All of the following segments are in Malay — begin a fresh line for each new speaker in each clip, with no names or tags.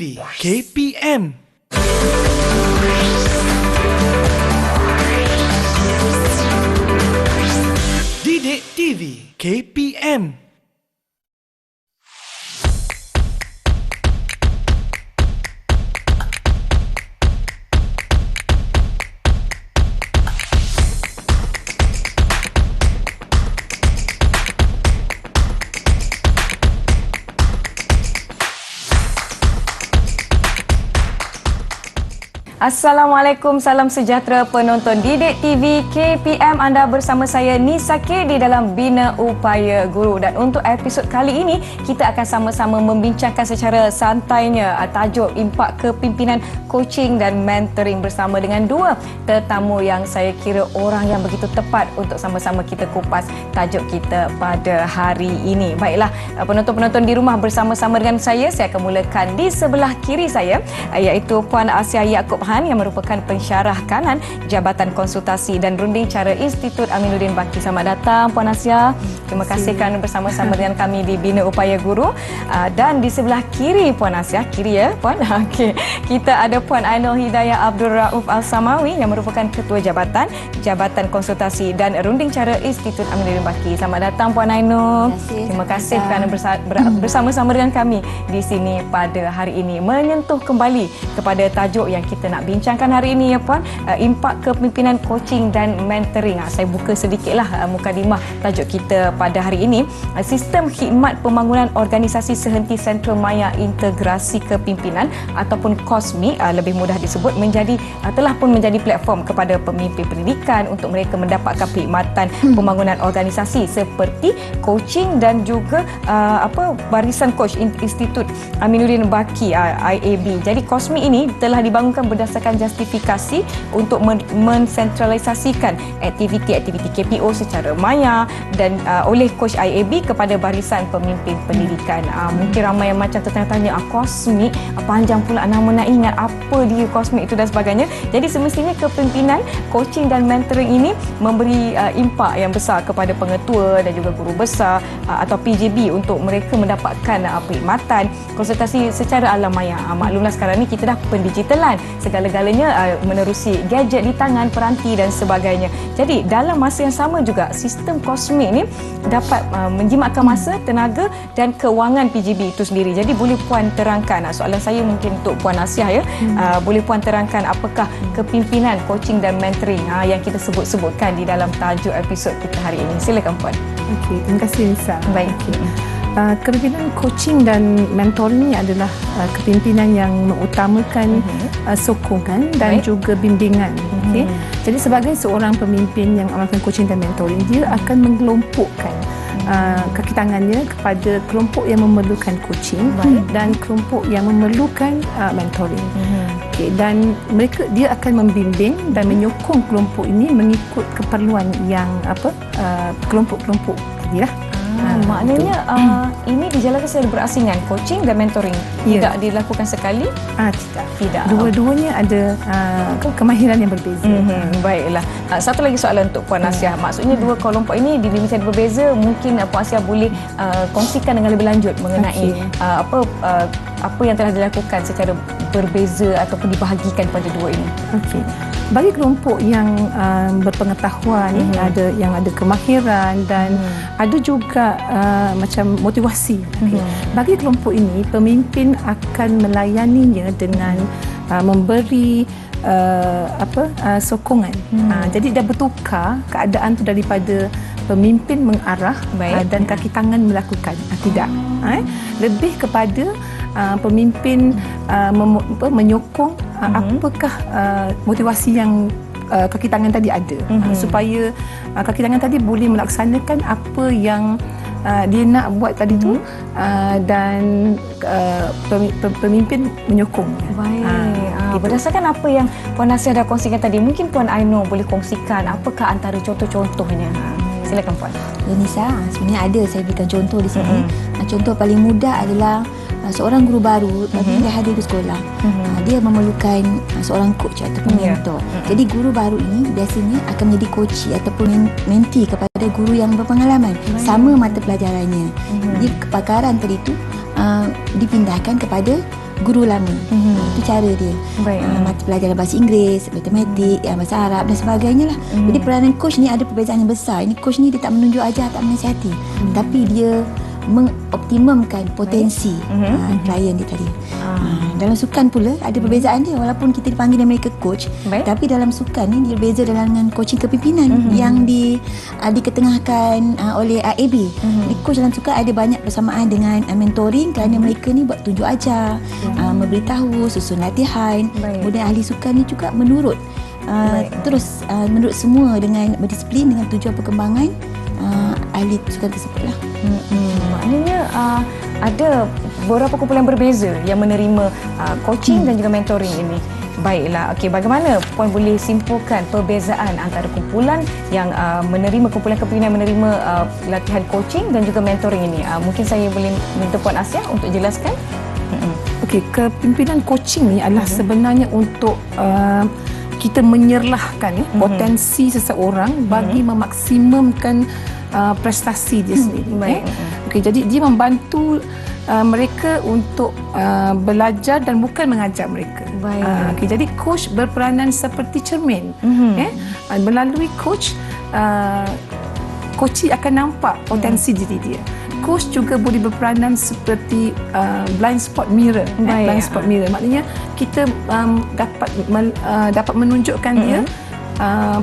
TV KPM. Didik TV KPM.
Assalamualaikum, salam sejahtera penonton Didik TV KPM. Anda bersama saya Nisa K di dalam Bina Upaya Guru. Dan untuk episod kali ini, kita akan sama-sama membincangkan secara santainya tajuk impak kepimpinan, coaching dan mentoring bersama dengan dua tetamu yang saya kira orang yang begitu tepat untuk sama-sama kita kupas tajuk kita pada hari ini. Baiklah, penonton-penonton di rumah bersama-sama dengan saya akan mulakan di sebelah kiri saya, iaitu Puan Asia Yaakob yang merupakan pensyarah kanan Jabatan Konsultasi dan Runding Cara Institut Aminuddin Baki. Selamat datang Puan Asia. Terima kasih kerana bersama-sama dengan kami di Bina Upaya Guru. Dan di sebelah kiri Puan Asia, kiri ya Puan. Okey. Kita ada Puan Ainul Hidayah Abdul Rauf Al-Samawi yang merupakan Ketua Jabatan Konsultasi dan Runding Cara Institut Aminuddin Baki. Selamat datang Puan Ainul. Terima kasih kerana bersama-sama dengan kami di sini pada hari ini, menyentuh kembali kepada tajuk yang kita nak bincangkan hari ini ya Puan, impak kepimpinan, coaching dan mentoring. Saya buka sedikitlah mukadimah tajuk kita pada hari ini. Sistem khidmat pembangunan organisasi sehenti Sentral Maya Integrasi Kepimpinan ataupun KOSMI lebih mudah disebut telah pun menjadi platform kepada pemimpin pendidikan untuk mereka mendapatkan perkhidmatan pembangunan organisasi seperti coaching dan juga barisan coach Institut Aminuddin Baki IAB. Jadi KOSMI ini telah dibangunkan berdasarkan justifikasi untuk mensentralisasikan aktiviti-aktiviti KPO secara maya dan oleh coach IAB kepada barisan pemimpin pendidikan. Mungkin ramai yang macam tertanya-tanya, KOSMI, panjang pula nama, nak ingat apa dia KOSMI itu dan sebagainya. Jadi semestinya kepimpinan, coaching dan mentoring ini memberi impak yang besar kepada pengetua dan juga guru besar atau PJB untuk mereka mendapatkan perkhidmatan konsultasi secara alam maya. Maklumlah sekarang ni kita dah pendigitalan, segala-galanya menerusi gadget di tangan, peranti dan sebagainya. Jadi dalam masa yang sama juga sistem KOSMI ini dapat menjimatkan masa, tenaga dan kewangan PJB itu sendiri. Jadi boleh Puan terangkan, soalan saya mungkin untuk Puan Asiah ya, boleh Puan terangkan apakah kepimpinan, coaching dan mentoring yang kita sebut-sebutkan di dalam tajuk episod kita hari ini. Silakan Puan.
Okey, terima kasih Nisa.
Baik.
Kepimpinan, coaching dan mentoring ini adalah kepimpinan yang mengutamakan sokongan dan juga bimbingan. Okay? Jadi sebagai seorang pemimpin yang amalkan coaching dan mentoring, dia akan mengelompokkan kaki tangannya kepada kelompok yang memerlukan coaching dan kelompok yang memerlukan mentoring. Okay, dan dia akan membimbing dan menyokong kelompok ini mengikut keperluan yang kelompok-kelompok tadilah.
Maknanya ini dijalankan secara berasingan, coaching dan mentoring. Tidak dilakukan sekali? Tidak.
Dua-duanya ada kemahiran yang berbeza.
Baiklah. Satu lagi soalan untuk Puan Asiah. Maksudnya dua kelompok ini dibimbing berbeza. Mungkin Puan Asiah boleh kongsikan dengan lebih lanjut mengenai apa yang telah dilakukan secara berbeza ataupun dibahagikan pada dua ini.
Okey. Bagi kelompok yang berpengetahuan, ada yang ada kemahiran dan ada juga macam motivasi. Bagi kelompok ini, pemimpin akan melayaninya dengan memberi sokongan. Jadi dah bertukar keadaan tu daripada pemimpin mengarah dan kaki tangan melakukan. Tidak. Lebih kepada pemimpin menyokong apakah motivasi yang kaki tangan tadi ada, supaya kaki tangan tadi boleh melaksanakan apa yang dia nak buat tadi tu, dan pemimpin menyokong.
Baik. Gitu. Berdasarkan apa yang Puan Asiah dah kongsikan tadi, mungkin Puan Ainul boleh kongsikan apakah antara contoh-contohnya. Silakan Puan.
Nisa, sebenarnya ada saya berikan contoh di sini. Contoh paling mudah adalah seorang guru baru dia hadir di sekolah. Dia memerlukan seorang coach ataupun mentor. Jadi guru baru ini biasanya akan menjadi coach ataupun mentee kepada guru yang berpengalaman. Sama mata pelajarannya. Jadi kepakaran tadi itu dipindahkan kepada guru lama. Itu cara dia.
Baik.
Mata pelajaran bahasa Inggeris, matematik, bahasa Arab dan sebagainya lah. Jadi peranan coach ni ada perbezaan yang besar. Ini coach ni dia tak menunjuk ajar, tak menasihati, tapi dia mengoptimumkan potensi klien dia tadi. Dalam sukan pula ada perbezaan dia, walaupun kita dipanggil mereka coach, tapi dalam sukan ni dia berbeza dengan coaching kepimpinan yang diketengahkan oleh AB. Jadi coach dalam sukan ada banyak persamaan dengan mentoring, kerana mereka ni buat tunjuk ajar, memberitahu, susun latihan. Kemudian ahli sukan ni juga menurut terus menurut semua dengan berdisiplin dengan tujuan perkembangan ahli sukan tersebut lah.
Maknanya ada beberapa kumpulan berbeza yang menerima coaching dan juga mentoring ini. Baiklah, okey, bagaimana Puan boleh simpulkan perbezaan antara kumpulan yang menerima, kumpulan kepimpinan menerima latihan coaching dan juga mentoring ini? Mungkin saya boleh minta Puan Asia untuk jelaskan.
Okey, kepimpinan coaching ni adalah sebenarnya untuk kita menyerlahkan potensi seseorang bagi memaksimumkan prestasi dia sendiri. Okey, jadi dia membantu mereka untuk belajar dan bukan mengajar mereka. Okey, jadi coach berperanan seperti cermin. Melalui coach, coach akan nampak potensi diri dia. Coach juga boleh berperanan seperti blind spot mirror. Blind spot mirror maknanya kita dapat menunjukkan dia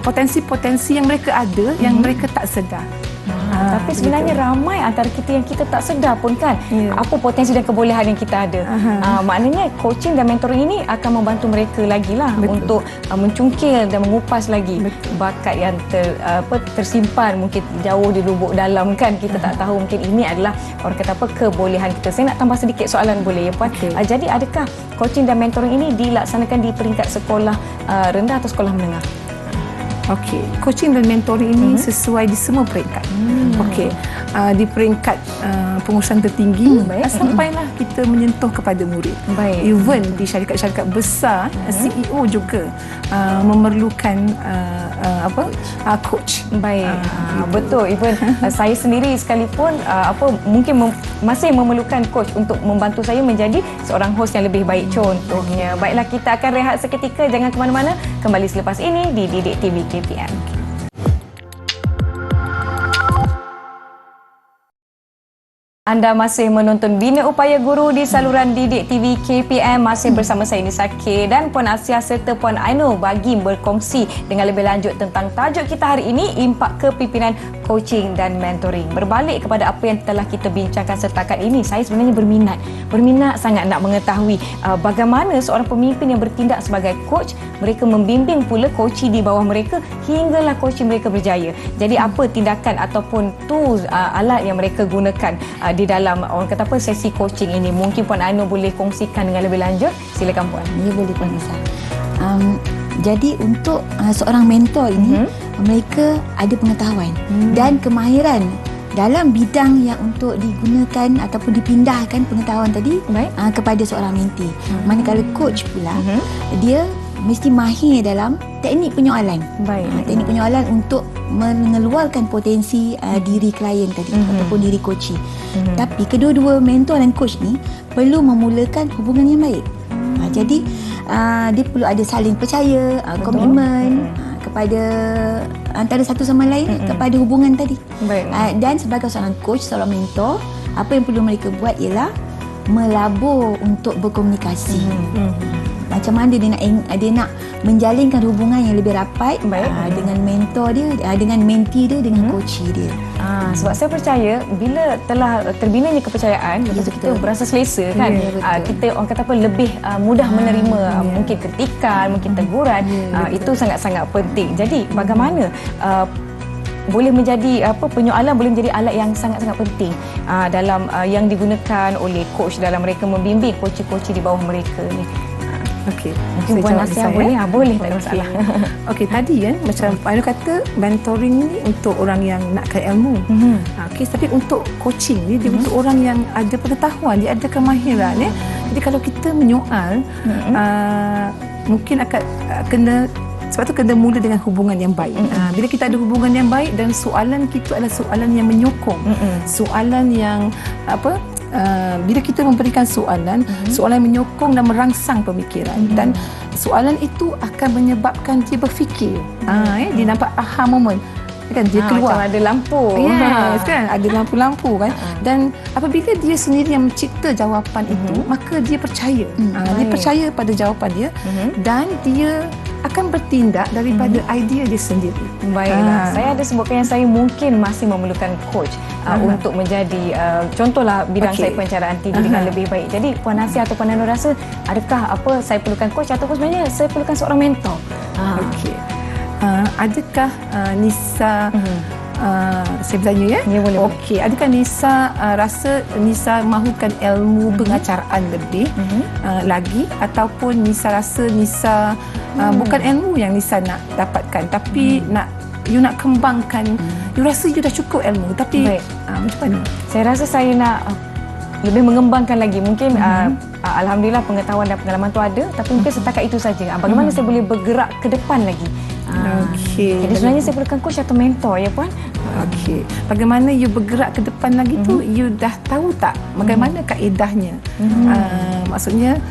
potensi-potensi yang mereka ada yang mereka tak sedar.
Tapi sebenarnya ramai antara kita yang kita tak sedar pun kan apa potensi dan kebolehan yang kita ada. Maknanya coaching dan mentoring ini akan membantu mereka lagi lah untuk mencungkil dan mengupas lagi bakat yang tersimpan mungkin jauh di lubuk dalam kan. Kita tak tahu, mungkin ini adalah orang kata apa, kebolehan kita. Saya nak tambah sedikit soalan boleh ya Puan? Jadi adakah coaching dan mentoring ini dilaksanakan di peringkat sekolah rendah atau sekolah menengah?
Okey, coaching dan mentoring ini sesuai di semua peringkat. Okey, di peringkat pengurusan tertinggi sampailah kita menyentuh kepada murid. Even di syarikat-syarikat besar, CEO juga memerlukan coach.
Betul. Even saya sendiri sekalipun mungkin masih memerlukan coach untuk membantu saya menjadi seorang host yang lebih baik contohnya. Baiklah, kita akan rehat seketika, jangan ke mana-mana. Kembali selepas ini di Didik TV KPM. Anda masih menonton Bina Upaya Guru di saluran Didik TV KPM. Masih bersama saya Nisa K dan Puan Asia serta Puan Ainul bagi berkongsi dengan lebih lanjut tentang tajuk kita hari ini, impak kepimpinan coaching dan mentoring. Berbalik kepada apa yang telah kita bincangkan setakat ini, saya sebenarnya berminat sangat nak mengetahui bagaimana seorang pemimpin yang bertindak sebagai coach, mereka membimbing pula coachee di bawah mereka hinggalah coachee mereka berjaya. Jadi apa tindakan ataupun tools, alat yang mereka gunakan di dalam orang kata apa, sesi coaching ini? Mungkin Puan Ainul boleh kongsikan dengan lebih lanjut. Silakan Puan.
Ya, boleh Puan Nisa. Jadi untuk seorang mentor ini, mereka ada pengetahuan dan kemahiran dalam bidang yang untuk digunakan ataupun dipindahkan pengetahuan tadi kepada seorang mentee. Manakala coach pula, dia mesti mahir dalam teknik penyoalan. Teknik penyoalan untuk mengeluarkan potensi diri klien tadi ataupun diri coachee. Tapi kedua-dua mentor dan coach ni perlu memulakan hubungan yang baik. Jadi dia perlu ada saling percaya, komitmen kepada antara satu sama lain kepada hubungan tadi. Dan sebagai seorang coach, seorang mentor, apa yang perlu mereka buat ialah melabur untuk berkomunikasi. Macam mana dia nak menjalinkan hubungan yang lebih rapat dengan mentor dia, dengan mentee dia, dengan coachee dia.
Sebab saya percaya bila telah terbinanya kepercayaan, lepas tu kita berasa selesa kan. Kita orang kata apa, lebih mudah menerima mungkin kritikan, mungkin teguran. Itu sangat-sangat penting. Jadi bagaimana boleh menjadi penyoalan boleh menjadi alat yang sangat-sangat penting dalam yang digunakan oleh coach dalam mereka membimbing coachee-coachee di bawah mereka ni.
Okey,
mungkin Puan Asia boleh tak ada masalah.
Okey, tadi kan macam Pak Ainul kata, mentoring ni untuk orang yang nakkan ilmu. Okey, tapi untuk coaching ni dia untuk orang yang ada pengetahuan, dia ada kemahiran ya. Jadi kalau kita menyoal mungkin akan kena, sebab tu kena mula dengan hubungan yang baik. Bila kita ada hubungan yang baik dan soalan kita adalah soalan yang menyokong, soalan yang bila kita memberikan soalan, soalan menyokong dan merangsang pemikiran, dan soalan itu akan menyebabkan dia berfikir. Dia nampak aha moment. Kan dia keluar
macam ada lampu.
Yes, kan ada lampu-lampu kan. Dan apabila dia sendiri yang mencipta jawapan itu, maka dia percaya. Dia percaya pada jawapan dia, dan dia akan bertindak daripada idea dia sendiri.
Baiklah, saya ada sebutkan yang saya mungkin masih memerlukan coach untuk menjadi contohlah bidang saya pencarian TD dengan lebih baik. Jadi Puan Asia atau Puan Ainur rasa adakah saya perlukan coach ataupun sebenarnya saya perlukan seorang mentor?
Okey. Adakah Nisa saya bertanya ya?
Ya, boleh.
Okey, adakah Nisa rasa Nisa mahukan ilmu pengacaraan lebih lagi, ataupun Nisa rasa Nisa bukan ilmu yang Nisa nak dapatkan, tapi you nak kembangkan, you rasa you dah cukup ilmu, tapi macam mana?
Saya rasa saya nak lebih mengembangkan lagi. Mungkin alhamdulillah pengetahuan dan pengalaman tu ada, tapi mungkin setakat itu saja. Bagaimana saya boleh bergerak ke depan lagi?
Okey.
Jadi sebenarnya saya perlukan coach atau mentor ya Puan?
Okey. Bagaimana you bergerak ke depan lagi tu, you dah tahu tak bagaimana kaedahnya? Maksudnya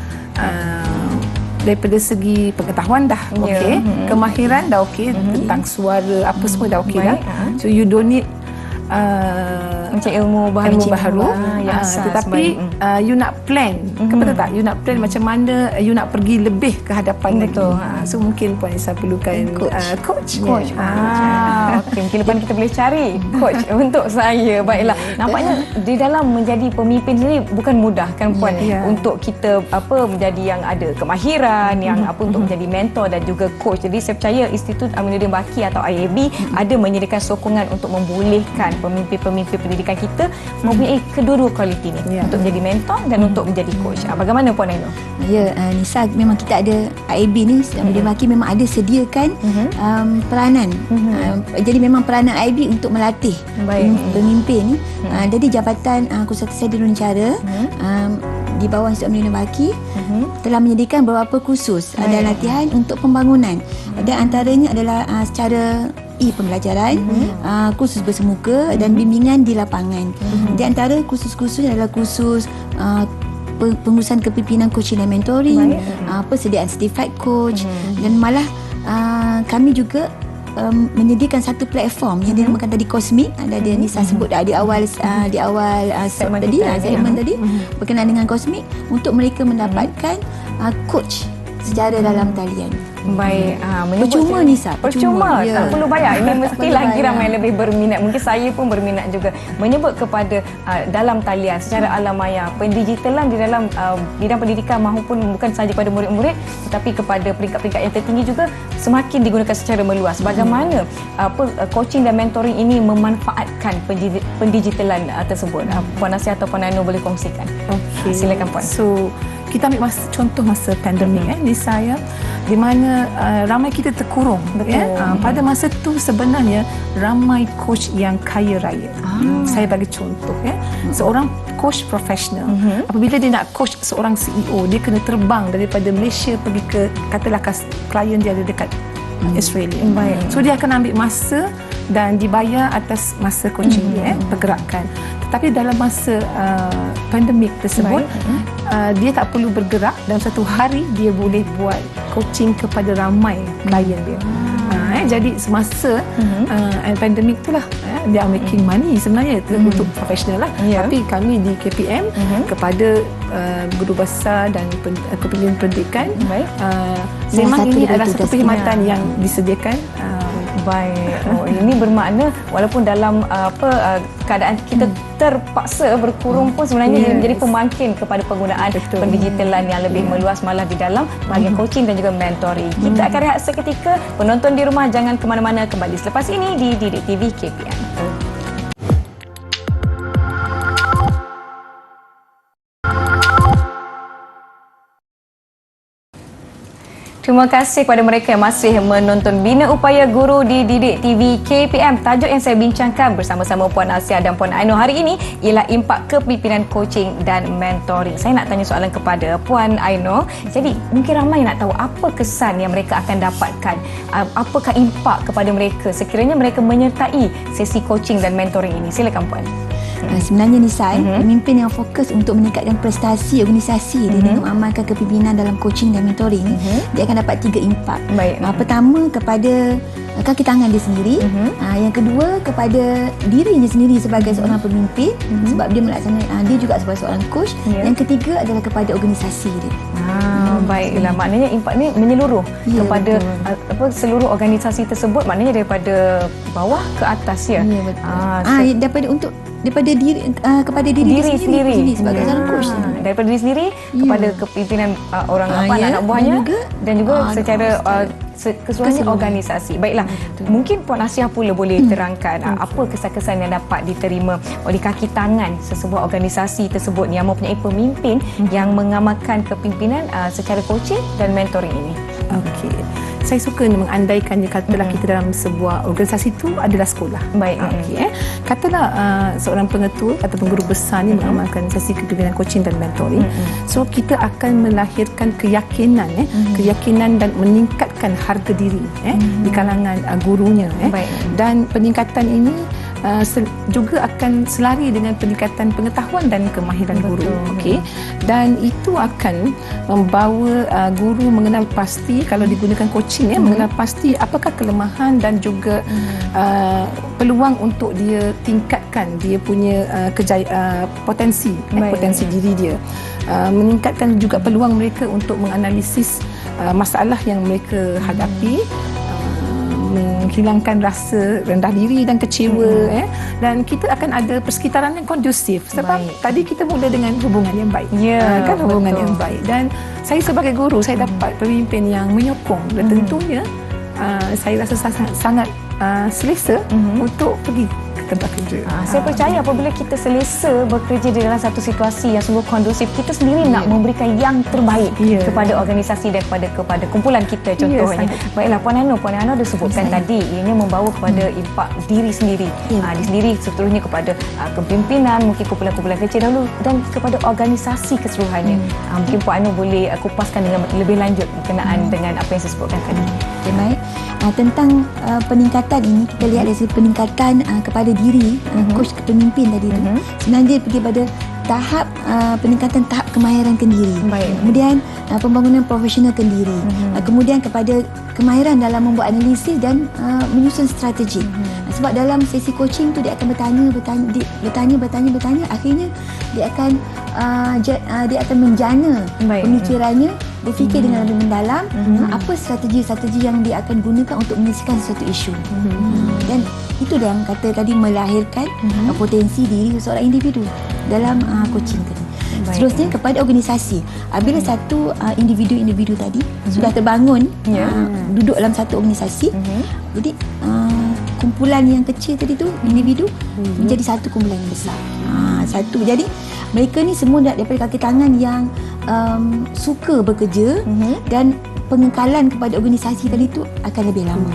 daripada segi pengetahuan dah okey, kemahiran dah okey, tentang suara apa semua dah okey dah. So you don't need
macam ilmu baharu,
tetapi you nak plan, betul tak? You nak plan macam mana you nak pergi lebih ke hadapan lagi. So mungkin Puan Nisa perlukan coach.
Okey, mungkin lepas kita boleh cari coach untuk saya. Baiklah, nampaknya di dalam menjadi pemimpin sendiri bukan mudah kan Puan, untuk kita menjadi yang ada kemahiran, yang untuk menjadi mentor dan juga coach. Jadi saya percaya Institut Aminuddin Baki atau IAB ada menyediakan sokongan untuk membolehkan pemimpin-pemimpin pendidikan kita mempunyai kedua-dua kualiti ni, untuk menjadi mentor dan untuk menjadi coach. Bagaimana Puan Ainur?
Ya, Nisa, memang kita ada IAB ni, Aminuddin Baki memang ada sediakan peranan. Jadi memang peranan IAB untuk melatih pemimpin ni. Jadi Jabatan Kursus Kesihatan Jurubicara di bawah Institut Aminuddin Baki telah menyediakan beberapa kursus dan latihan untuk pembangunan, dan antaranya adalah secara pembelajaran, kursus bersemuka dan bimbingan di lapangan. Di antara kursus-kursus adalah kursus pengurusan kepimpinan coaching dan mentoring, persediaan certified coach, dan malah kami juga menyediakan satu platform yang dinamakan tadi Cosmic. Ada Nisa sebut dah di awal segmen tadi berkenaan dengan Cosmic, untuk mereka mendapatkan coach secara dalam talian.
Baik,
percuma Nisa,
percuma, tak perlu bayar. Ini mesti lagi ramai lebih berminat. Mungkin saya pun berminat juga menyebut kepada dalam talian secara alam maya, pendigitalan di dalam bidang pendidikan maupun bukan sahaja kepada murid-murid, tetapi kepada peringkat-peringkat yang tertinggi juga semakin digunakan secara meluas. Bagaimana coaching dan mentoring ini memanfaatkan pendigitalan tersebut? Puan Asia atau Puan Ainur boleh kongsikan. Silakan Puan.
So kita ambil contoh masa pandemik Nisa, di mana ramai kita terkurung. Pada masa tu sebenarnya ramai coach yang kaya raya. Saya bagi contoh seorang coach profesional, apabila dia nak coach seorang CEO, dia kena terbang daripada Malaysia pergi ke katalah klien dia ada dekat Australia. So dia akan ambil masa dan dibayar atas masa coaching dia, pergerakan. Tetapi dalam masa pandemik tersebut, dia tak perlu bergerak. Dalam satu hari dia boleh buat coaching kepada ramai klien dia. Jadi semasa pandemik itulah dia making money sebenarnya untuk profesional lah. Tapi kami di KPM kepada guru besar dan kepimpinan pendidikan, memang ini adalah satu perkhidmatan yang disediakan.
Baik. Ini bermakna walaupun dalam keadaan kita terpaksa berkurung pun sebenarnya ia menjadi pemangkin kepada penggunaan pendigitalan yang lebih meluas, malah di dalam bahagian coaching dan juga mentoring. Kita akan rehat seketika. Penonton di rumah jangan ke mana-mana, kembali selepas ini di Didik TV KPM. Terima kasih kepada mereka yang masih menonton Bina Upaya Guru di Didik TV KPM. Tajuk yang saya bincangkan bersama-sama Puan Asia dan Puan Ainur hari ini ialah impak kepimpinan coaching dan mentoring. Saya nak tanya soalan kepada Puan Ainur. Jadi mungkin ramai nak tahu apa kesan yang mereka akan dapatkan. Apakah impak kepada mereka sekiranya mereka menyertai sesi coaching dan mentoring ini? Silakan Puan.
Sebenarnya Nisa, pemimpin yang fokus untuk meningkatkan prestasi organisasi dengan mengamalkan kepimpinan dalam coaching dan mentoring, dia akan dapat 3 impak.
Baik.
Pertama, kepada kaki tangan dia sendiri. Yang kedua, kepada dirinya sendiri sebagai seorang pemimpin, sebab dia melaksanakan, dia juga sebagai seorang coach. Yang ketiga adalah kepada organisasi dia.
Baiklah, maknanya impak ni menyeluruh kepada seluruh organisasi tersebut, maknanya daripada bawah ke atas ya.
Ya, betul. Daripada diri kepada diri sendiri sebagai seorang coach.
Daripada diri sendiri kepada kepimpinan orang anak buahnya dan juga secara keseluruhan organisasi. Baiklah, mungkin Puan Asia pula boleh terangkan apa kesan-kesan yang dapat diterima oleh kaki tangan sesebuah organisasi tersebut yang mempunyai pemimpin yang mengamalkan kepimpinan secara coaching dan mentoring ini.
Okey. Saya suka mengandaikannya, katalah kita dalam sebuah organisasi itu adalah sekolah.
Baik.
Okey, Katalah seorang pengetua ataupun guru besar ni mengamalkan sesi kepimpinan coaching dan mentoring. So kita akan melahirkan keyakinan keyakinan dan meningkatkan harga diri di kalangan gurunya. Dan peningkatan ini juga akan selari dengan peningkatan pengetahuan dan kemahiran guru. Okey. Dan itu akan membawa guru mengenal pasti, kalau digunakan coaching mengenal pasti apakah kelemahan dan juga peluang untuk dia tingkatkan dia punya potensi diri dia. Meningkatkan juga peluang mereka untuk menganalisis masalah yang mereka hadapi, menghilangkan rasa rendah diri dan kecewa. Dan kita akan ada persekitaran yang kondusif sebab tadi kita mula dengan hubungan yang baik. Hubungan yang baik. Dan saya sebagai guru, saya dapat pemimpin yang menyokong dan tentunya saya rasa sangat selesa untuk pergi ke tempat kerja.
Saya percaya apabila kita selesa bekerja di dalam satu situasi yang sungguh kondusif, kita sendiri nak memberikan yang terbaik kepada organisasi dan kepada kumpulan kita contohnya. Baiklah, Puan Anu ada sebutkan tadi ianya membawa kepada impak diri sendiri. Diri sendiri seterusnya kepada kepimpinan, mungkin kumpulan-kumpulan kecil dahulu dan kepada organisasi keseluruhannya. Mungkin Puan Anu boleh kupaskan dengan lebih lanjut berkenaan dengan apa yang saya sebutkan tadi.
Baik. Tentang peningkatan ini, kita lihat dari peningkatan kepada diri, coach kepemimpin tadi itu. Sebenarnya dia pergi pada tahap peningkatan tahap kemahiran kendiri. Kemudian pembangunan profesional kendiri. Kemudian kepada kemahiran dalam membuat analisis dan menyusun strategi. Sebab dalam sesi coaching tu dia akan bertanya, akhirnya dia akan menjana pemikirannya, berfikir dengan lebih mendalam apa strategi-strategi yang dia akan gunakan untuk menyelesaikan suatu isu. Dan itu dia yang kata tadi, melahirkan potensi diri seorang individu dalam coaching tadi. Seterusnya kepada organisasi. Apabila satu individu tadi sudah terbangun, duduk dalam satu organisasi, jadi kumpulan yang kecil tadi tu, individu menjadi satu kumpulan yang besar. Jadi mereka ni semua daripada kaki tangan yang suka bekerja dan pengekalan kepada organisasi tadi tu akan lebih lama.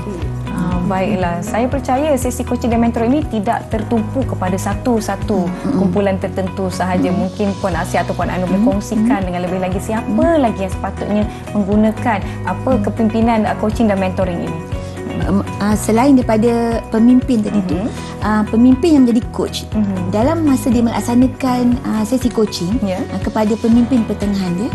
Baiklah, saya percaya sesi coaching dan mentor ini tidak tertumpu kepada satu kumpulan tertentu sahaja. Mungkin Puan Asia atau Puan Anu boleh kongsikan dengan lebih lagi siapa lagi yang sepatutnya menggunakan kepimpinan coaching dan mentoring ini.
Selain daripada pemimpin tadi tu, pemimpin yang menjadi coach dalam masa dia melaksanakan sesi coaching kepada pemimpin pertengahan dia,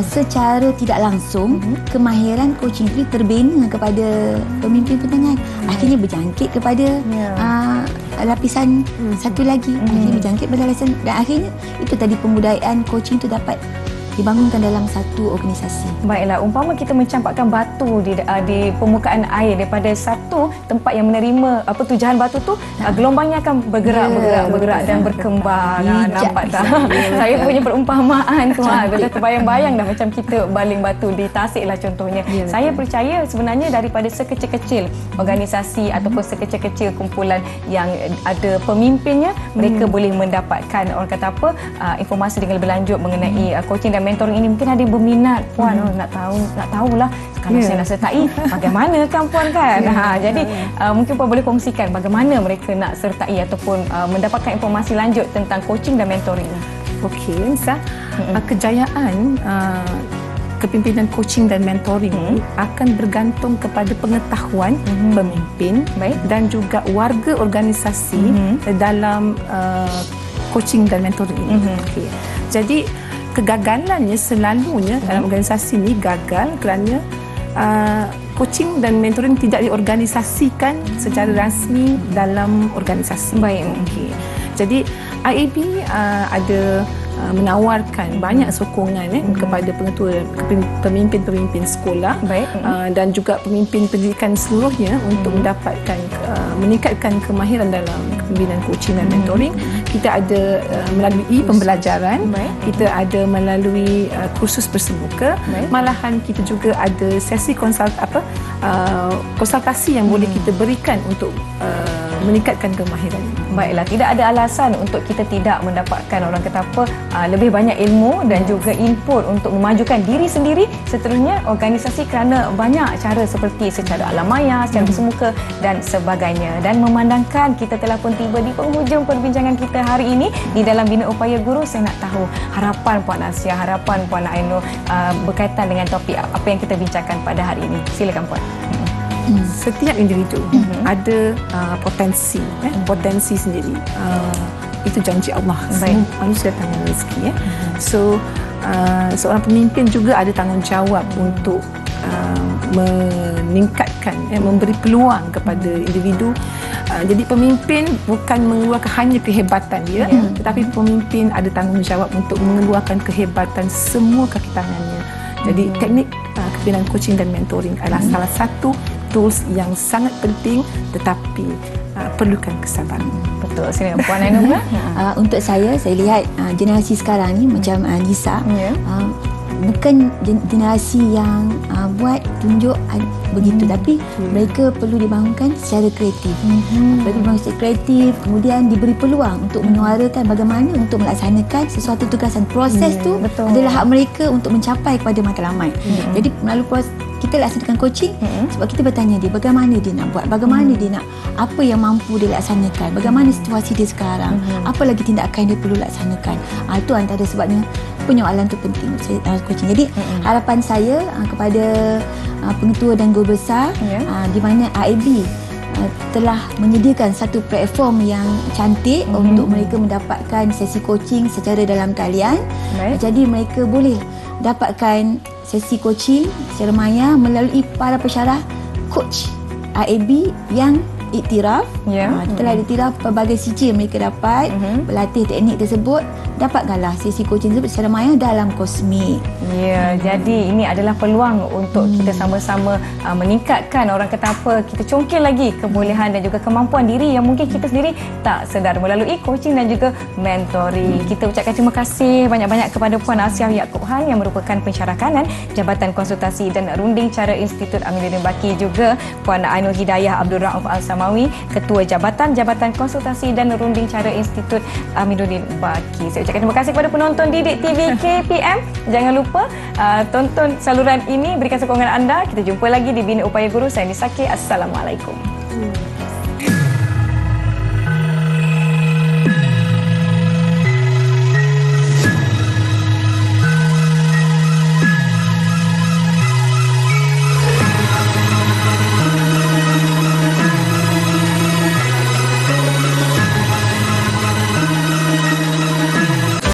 secara tidak langsung kemahiran coaching itu terbina kepada pemimpin pertengahan, akhirnya berjangkit kepada lapisan satu lagi, akhirnya berjangkit pada lapisan, dan akhirnya itu tadi pembudayaan coaching itu dapat dibangunkan dalam satu organisasi.
Baiklah, umpama kita mencampakkan batu di permukaan air daripada satu tempat yang menerima tujahan batu tu, gelombangnya akan bergerak dan berkembang. Nampak tak? Saya punya perumpamaan tu, dah terbayang-bayang dah macam kita baling batu di tasik lah contohnya. Saya percaya sebenarnya daripada sekecil-kecil organisasi ataupun sekecil-kecil kumpulan yang ada pemimpinnya, mereka boleh mendapatkan informasi dengan lebih lanjut mengenai coaching dan mentoring ini. Mungkin ada yang berminat, Puan, nak tahulah kalau saya nak sertai bagaimana kan Puan kan. Jadi mungkin Puan boleh kongsikan bagaimana mereka nak sertai ataupun mendapatkan informasi lanjut tentang coaching dan mentoring ini.
Okey, Nisa, kejayaan kepimpinan coaching dan mentoring ini akan bergantung kepada pengetahuan pemimpin dan juga warga organisasi dalam coaching dan mentoring ini. Okey. Jadi kegagalannya selalunya dalam organisasi ini gagal kerana coaching dan mentoring tidak diorganisasikan secara rasmi dalam organisasi.
Baik.
Okey. Jadi IAB ada menawarkan banyak sokongan kepada pengetua pemimpin-pemimpin sekolah dan juga pemimpin pendidikan seluruhnya untuk mendapatkan meningkatkan kemahiran dalam kepimpinan coaching dan mentoring. Kita ada melalui pembelajaran, kita ada melalui kursus bersemuka, malahan kita juga ada sesi konsultasi yang boleh kita berikan untuk meningkatkan kemahiran.
Baiklah, tidak ada alasan untuk kita tidak mendapatkan orang kata apa lebih banyak ilmu dan juga input untuk memajukan diri sendiri, seterusnya organisasi, kerana banyak cara seperti secara alam maya, secara bersemuka dan sebagainya. Dan memandangkan kita telah pun tiba di penghujung perbincangan kita hari ini di dalam Bina Upaya Guru, saya nak tahu harapan Puan Asia, harapan Puan Ainur berkaitan dengan topik apa yang kita bincangkan pada hari ini. Silakan Puan.
Setiap individu ada potensi sendiri. Itu janji Allah. Semua manusia tangan rezeki. So seorang pemimpin juga ada tanggungjawab untuk meningkatkan, memberi peluang kepada individu. Jadi pemimpin bukan mengeluarkan hanya kehebatan dia, tetapi pemimpin ada tanggungjawab untuk mengeluarkan kehebatan semua kaki tangannya. Jadi teknik kepimpinan coaching dan mentoring adalah salah satu tools yang sangat penting, tetapi perlukan kesabaran.
Betul. Sini Puan Ainur.
Untuk saya lihat generasi sekarang ni macam Nisa, bukan generasi yang buat tunjuk begitu, tapi mereka perlu dibangunkan secara kreatif. Perlu dibangun secara kreatif, kemudian diberi peluang untuk menyuarakan bagaimana untuk melaksanakan sesuatu tugasan. Proses tu adalah hak mereka untuk mencapai kepada matlamat. Jadi melalui proses kita laksanakan coaching sebab kita bertanya dia bagaimana dia nak buat, bagaimana dia nak, apa yang mampu dia laksanakan, bagaimana situasi dia sekarang, apa lagi tindakan dia perlu laksanakan. Itu antara sebabnya penyoalan itu penting coaching. Jadi harapan saya kepada pengetua dan guru besar di mana IAB telah menyediakan satu platform yang cantik untuk mereka mendapatkan sesi coaching secara dalam talian. Jadi mereka boleh dapatkan sesi coaching secara maya melalui para pensyarah coach IAB yang iktiraf. Telah iktiraf pelbagai sijil mereka dapat berlatih teknik tersebut, dapatkanlah sesi coaching tersebut secara maya dalam Kosmik.
Jadi ini adalah peluang untuk kita sama-sama meningkatkan, orang kata apa, kita congkil lagi kebolehan dan juga kemampuan diri yang mungkin kita sendiri tak sedar melalui coaching dan juga mentoring. Kita ucapkan terima kasih banyak-banyak kepada Puan Asia Yaakob Han yang merupakan pensyarah kanan Jabatan Konsultasi dan Runding Cara Institut Aminuddin Baki, juga Puan Ainur Hidayah Abdul Rauf Al-Samawi, Ketua Jabatan Konsultasi dan Runding Cara Institut Aminuddin Baki. Saya ucapkan terima kasih kepada penonton Didik TV KPM. Jangan lupa tonton saluran ini, berikan sokongan anda. Kita jumpa lagi di Bina Upaya Guru. Saya Nisa K. Assalamualaikum.